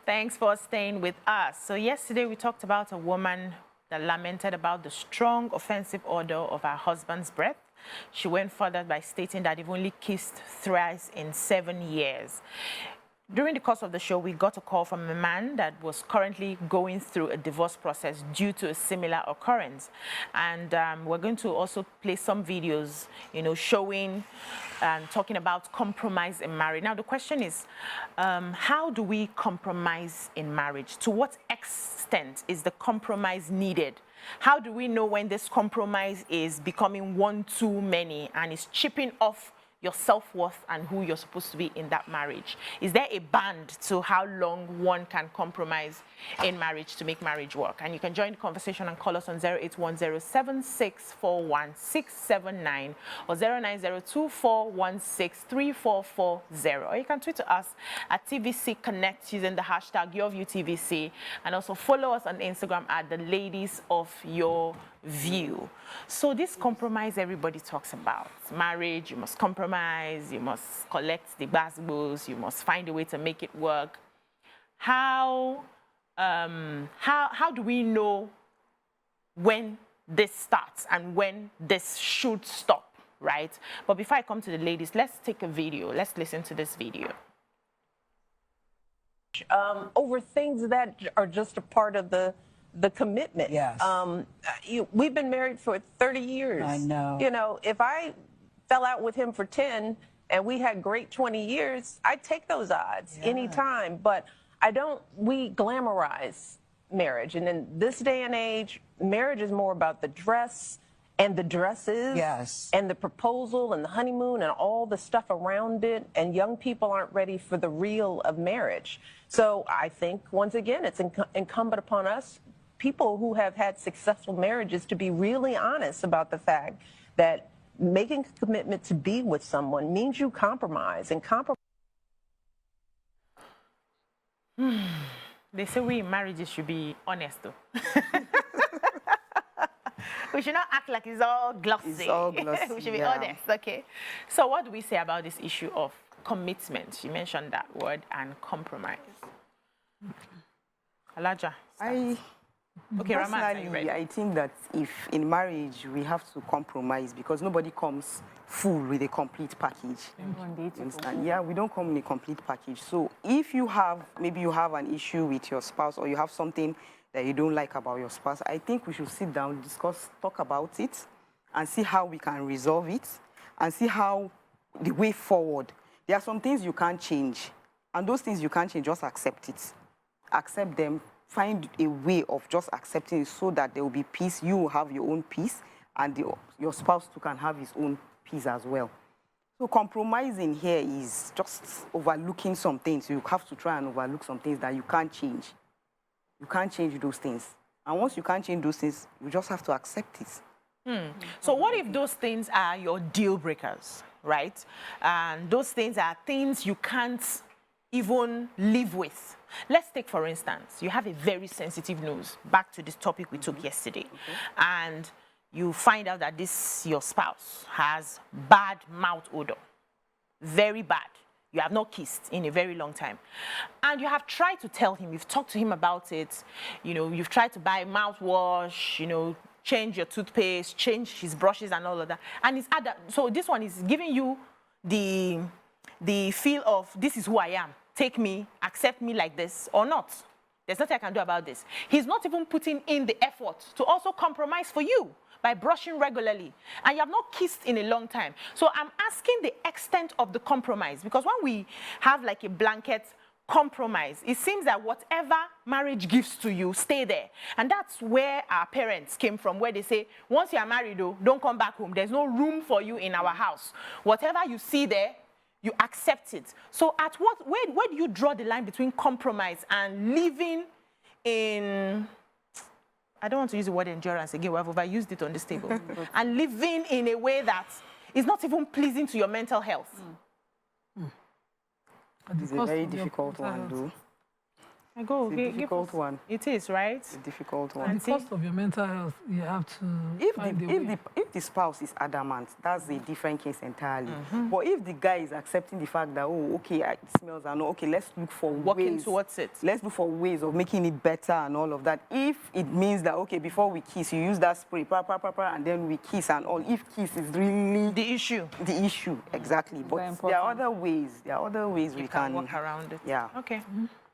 Thanks for staying with us. So yesterday we talked about a woman that lamented about the strong offensive odor of her husband's breath. She went further by stating that they've only kissed thrice in 7 years. During the course of the show, we got a call from a man that was currently going through a divorce process due to a similar occurrence. And we're going to also play some videos, showing and talking about compromise in marriage. Now, the question is, how do we compromise in marriage? To what extent is the compromise needed? How do we know when this compromise is becoming one too many and is chipping off your self-worth and who you're supposed to be in that marriage? Is there a band to how long one can compromise in marriage to make marriage work? And you can join the conversation and call us on 08107641679 or 090241634440. Or you can tweet to us at TVC Connect using the hashtag YourViewTVC, and also follow us on Instagram at the Ladies of Your View. So this compromise everybody talks about. Marriage, you must compromise, you must collect the basketballs, you must find a way to make it work. How do we know when this starts and when this should stop, right? But before I come to the ladies, let's take a video. Let's listen to this video. Over things that are just a part of the commitment. Yes. We've been married for 30 years. I know. If I fell out with him for 10 and we had great 20 years, I'd take those odds anytime. But we glamorize marriage. And in this day and age, marriage is more about the dress and the dresses. Yes. And the proposal and the honeymoon and all the stuff around it. And young people aren't ready for the real of marriage. So I think, once again, it's incumbent upon us, people who have had successful marriages, to be really honest about the fact that making a commitment to be with someone means you compromise. And They say we in marriages should be honest, though. We should not act like it's all glossy. It's all glossy. We should be honest, okay? So what do we say about this issue of commitment? You mentioned that word, and compromise. Alaja. Okay, personally, I think that if in marriage we have to compromise, because nobody comes full with a complete package. You understand? Yeah, we don't come in a complete package. So if maybe you have an issue with your spouse, or you have something that you don't like about your spouse, I think we should sit down, discuss, talk about it, and see how we can resolve it, and see how the way forward. There are some things you can't change, and those things you can't change, just accept it. Accept them. Find a way of just accepting it, so that there will be peace. You will have your own peace, and your spouse too can have his own peace as well. So compromising here is just overlooking some things. You have to try and overlook some things that you can't change. You can't change those things. And once you can't change those things, you just have to accept it. So what if those things are your deal breakers, right? And those things are things you can't even live with. Let's take, for instance, you have a very sensitive nose, back to this topic we took yesterday, and you find out that your spouse has bad mouth odor, very bad. You have not kissed in a very long time. And you have tried to tell him, you've talked to him about it, you've tried to buy mouthwash, change your toothpaste, change his brushes and all of that. And so this one is giving you the feel of, this is who I am. Take me, accept me like this or not. There's nothing I can do about this. He's not even putting in the effort to also compromise for you by brushing regularly. And you have not kissed in a long time. So I'm asking the extent of the compromise, because when we have like a blanket compromise, it seems that whatever marriage gives to you, stay there. And that's where our parents came from, where they say, once you are married, though, don't come back home. There's no room for you in our house. Whatever you see there, you accept it. So where do you draw the line between compromise and living in, I don't want to use the word endurance again, we've overused it on this table, and living in a way that is not even pleasing to your mental health? It's a very difficult one, though. I go. It's a Give difficult us- one. It is, right? It's a difficult And one. the cost of your mental health, you have to find a way. If the spouse is adamant, that's a different case entirely. But if the guy is accepting the fact that, oh, okay, it smells, and okay, let's look for Working ways. towards it. Let's look for ways of making it better and all of that. If it means that, okay, before we kiss, you use that spray, and then we kiss and all. If kiss is really The issue. the issue, exactly. But there are other ways. There are other ways we can work around it. Yeah. Okay.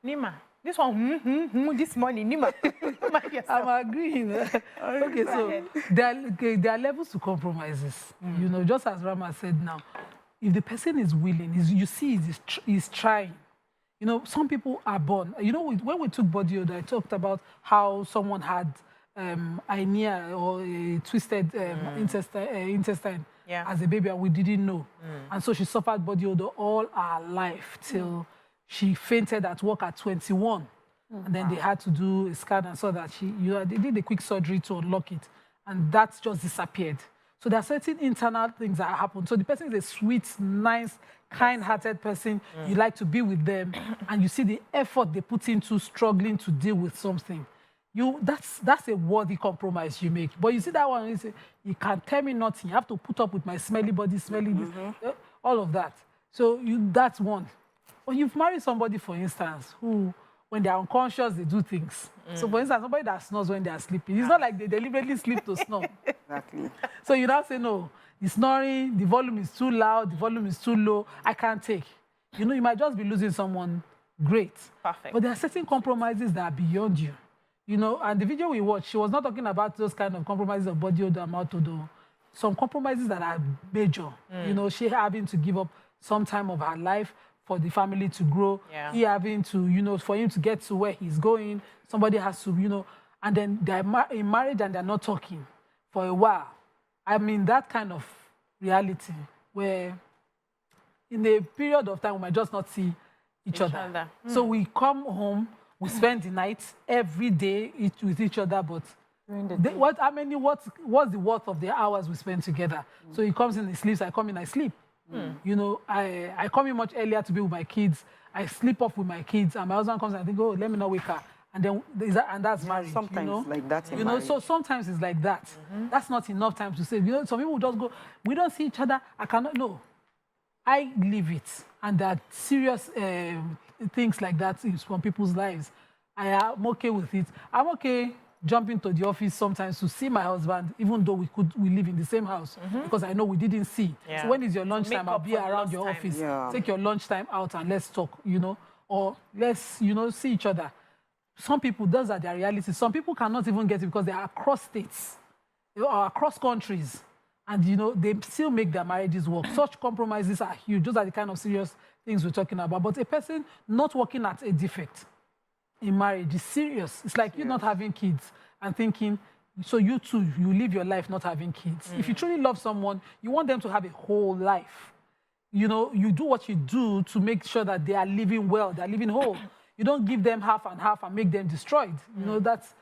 Nima, this one, this morning, Nima. Nima, yourself. I'm agreeing. Okay, so there are levels to compromises. You know, just as Rama said now, if the person is willing, you see he's trying. You know, some people are born. You know, when we took body odor, I talked about how someone had hernia or a twisted intestine as a baby, and we didn't know. And so she suffered body odor all her life till she fainted at work at 21. And then they had to do a scan and saw that they did a quick surgery to unlock it. And that just disappeared. So there are certain internal things that happen. So the person is a sweet, nice, kind-hearted person. You like to be with them. And you see the effort they put into struggling to deal with something. That's a worthy compromise you make. But you see that one, you can't tell me nothing. You have to put up with my smelly body, smelly this, all of that. So that's one. But you've married somebody, for instance, who, when they're unconscious, they do things. So, for instance, somebody that snores when they are sleeping, it's not like they deliberately sleep to snore. Exactly. So you now say, no, the snoring, the volume is too loud, the volume is too low, I can't take. You know, you might just be losing someone great. Perfect. But there are certain compromises that are beyond you. You know, and the video we watched, she was not talking about those kind of compromises of body odor, mouth odor. Some compromises that are major. You know, she having to give up some time of her life for the family to grow. Yeah. He having to, you know, for him to get to where he's going, somebody has to, you know, and then they're in marriage and they're not talking for a while. I mean, that kind of reality where in a period of time we might just not see each other. So we come home, we spend the night every day with each other, but what's the worth of the hours we spend together? So he comes in, he sleeps, I come in, I sleep. You know, I come in much earlier to be with my kids. I sleep off with my kids, and my husband comes and I think, oh, let me not wake her. And then that's marriage. Sometimes you know? like that in You know, marriage. so sometimes it's like that. That's not enough time to say. You know, some people just go, we don't see each other. I cannot. No, I live it, and there are serious things like that in some people's lives. I am okay with it. I'm okay jumping to the office sometimes to see my husband, even though we live in the same house, because I know we didn't see. Yeah. So when is your lunchtime? Make I'll up be for the around lost your time. office. Yeah. Take your lunchtime out and let's talk, you know, or let's, you know, see each other. Some people, those are their realities. Some people cannot even get it because they are across states or across countries. And, you know, they still make their marriages work. Such compromises are huge. Those are the kind of serious things we're talking about. But a person not working at a defect in marriage is serious. It's like you not having kids and thinking, so you too, you live your life not having kids. If you truly love someone, you want them to have a whole life. You know, you do what you do to make sure that they are living well, they're living whole. You don't give them half and half and make them destroyed. You know, that's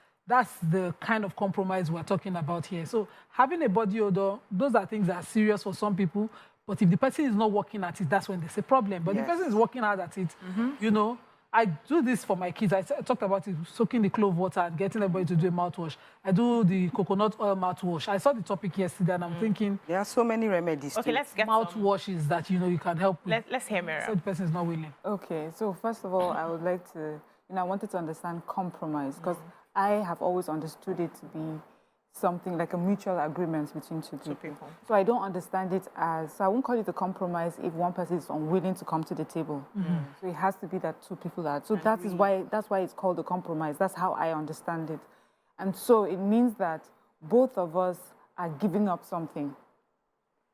the kind of compromise we're talking about here. So having a body odor, those are things that are serious for some people. But if the person is not working at it, that's when there's a problem. But if the person is working hard at it, you know, I do this for my kids. I talked about it, soaking the clove water and getting everybody to do a mouthwash. I do the coconut oil mouthwash. I saw the topic yesterday and I'm thinking... There are so many remedies. Okay, let's get mouthwashes that, you know, you can help with. Let's hear Mariam. So the person is not willing. Okay, so first of all, I would like to, you know, I wanted to understand compromise because I have always understood it to be something like a mutual agreement between two people. So I don't understand it as, so I won't call it a compromise if one person is unwilling to come to the table. So it has to be that two people are. So that's why it's called a compromise. That's how I understand it. And so it means that both of us are giving up something.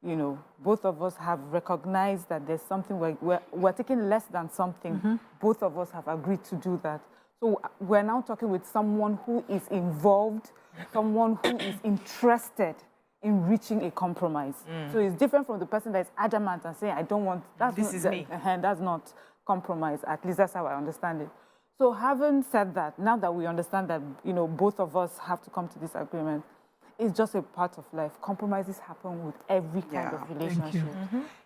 You know, both of us have recognized that there's something we're taking less than something. Both of us have agreed to do that. So we're now talking with someone who is involved, someone who is interested in reaching a compromise. So it's different from the person that is adamant and saying, I don't want, This is me. That's not compromise. At least that's how I understand it. So having said that, now that we understand that, you know, both of us have to come to this agreement, it's just a part of life. Compromises happen with every kind of relationship.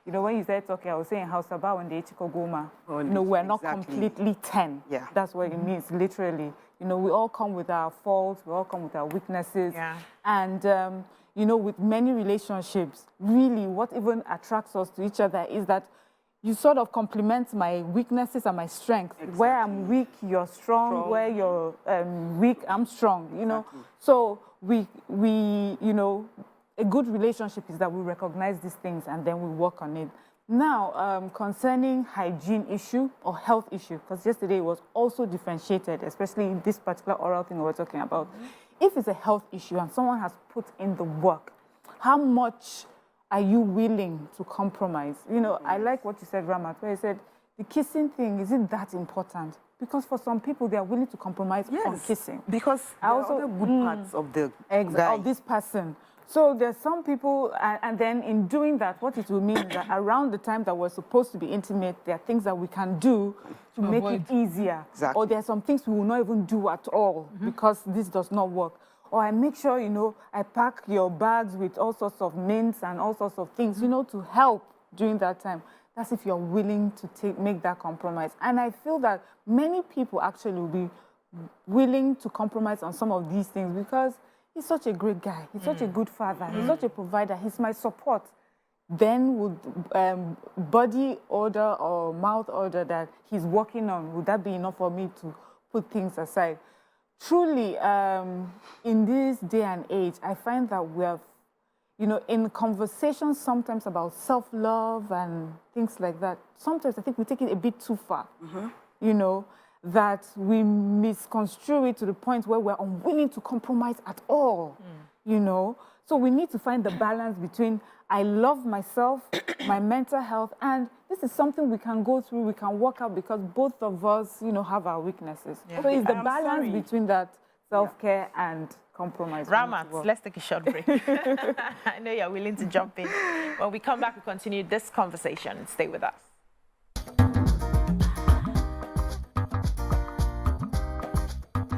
You know, when you said okay, I was saying House about when they goma. We're not completely 10. Yeah. That's what it means, literally. You know, we all come with our faults, we all come with our weaknesses. Yeah. And you know, with many relationships, really what even attracts us to each other is that you sort of complement my weaknesses and my strengths. Exactly. Where I'm weak, you're strong. Where you're weak, I'm strong. You know, so we you know, a good relationship is that we recognize these things and then we work on it. Now, concerning hygiene issue or health issue, because yesterday it was also differentiated, especially this particular oral thing we were talking about. If it's a health issue and someone has put in the work, how much are you willing to compromise? You know, I like what you said, Ramat, where you said, the kissing thing, is it that important? Because for some people, they are willing to compromise on kissing. Because there are other good parts of the guy. Of this person. So there's some people, and then in doing that, what it will mean is that around the time that we're supposed to be intimate, there are things that we can do to make it easier. Exactly. Or there are some things we will not even do at all because this does not work. Or I make sure, you know, I pack your bags with all sorts of mints and all sorts of things, you know, to help during that time. That's if you're willing to make that compromise. And I feel that many people actually will be willing to compromise on some of these things because he's such a great guy. He's such a good father. He's such a provider. He's my support. Then would body odor or mouth odor that he's working on, would that be enough for me to put things aside? Truly, in this day and age, I find that we have, you know, in conversations sometimes about self-love and things like that, sometimes I think we take it a bit too far, you know, that we misconstrue it to the point where we're unwilling to compromise at all, you know. So we need to find the balance between I love myself, my mental health, and this is something we can go through, we can work out because both of us, you know, have our weaknesses. So it's the balance between that self-care and compromise. Ramat, let's take a short break. I know you're willing to jump in. When we come back, we continue this conversation. Stay with us.